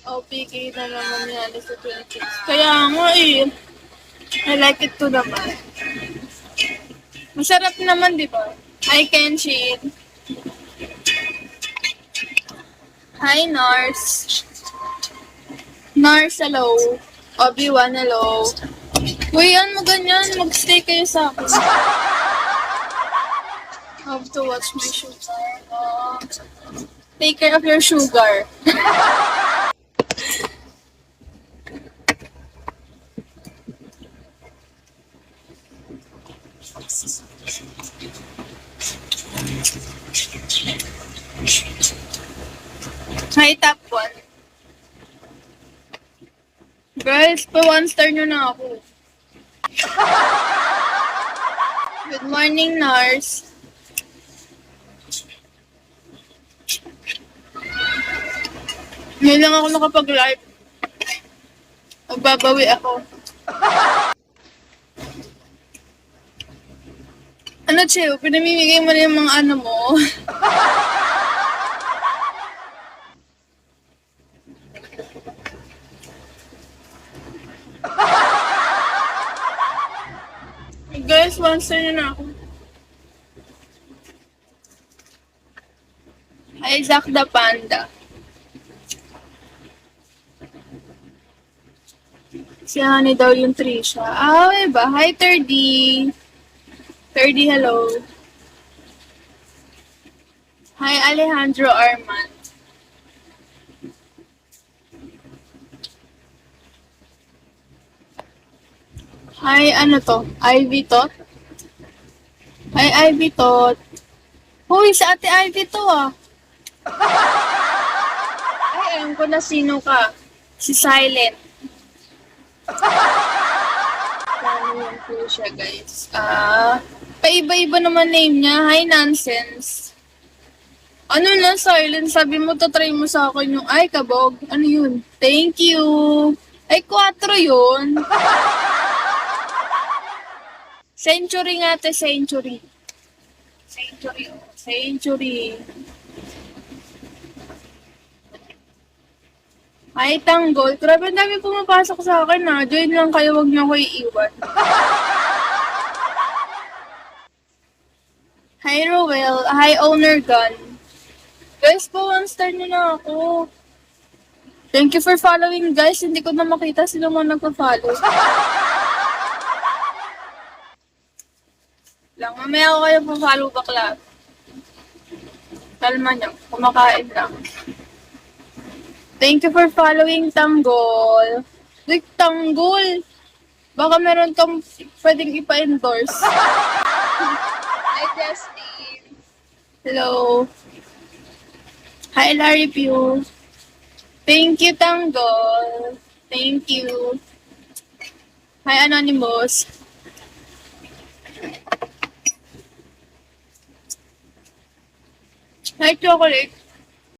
OPK na naman yan sa 26. Kaya nga eh. I like it too naman. Masarap naman, di ba? Hi, Kenshin. Hi, Nars. Nars, hello. Obi-Wan, hello. Uy, yan mo ganyan. Mag-stay kayo sa akin. Have to watch my sugar. Take care of your sugar. Hi, top 1. Guys, pa 1 star nyo na ako. Good morning, Nars. Ngayon lang ako nakapag-live. Magbabawi ako. Ano, Chew? Pinamimigay mo na yung mga ano mo. Guys, 1 star na ako. Isaac the Panda. Si Honey daw yung Trisha. Ah, iba. Hi, 30. 30, hello. Hi, Alejandro Arman. Hi, ano to? Ivy Tot? Hi, Ivy Tot. Hoy, sa ate Ivy to ah. Ay, alam ko na sino ka. Si Silent. Paano yan po siya, guys? Paiba-iba naman name niya. Hi, Nonsense. Ano na, Silent? Sabi mo, tatry mo sa akin yung, ay, kabog. Ano yun? Thank you. Ay, 4 yun. Century nga, te, century. Century, oh. Century. Hi, Tanggol. Grabe, ang dami pumapasok sa akin, ha. Join lang kayo, wag niyo ko iiwan. Hi, Roel. Hi, Owner Gun. Guys, po, 1 star nyo na ako. Thank you for following, guys. Hindi ko na makita sino mo nagpa-follow. Lang, mamaya ako kayo pa-follow bakla. Kalma niyo, kumakain lang. Thank you for following, Tanggol. Like, Tanggol. Baka meron kang pwedeng ipa-endorse. Hi, Justin. Hello. Hi, Larry Pugh. Thank you, Tanggol. Thank you. Hi, Anonymous. Hi, Chocolate.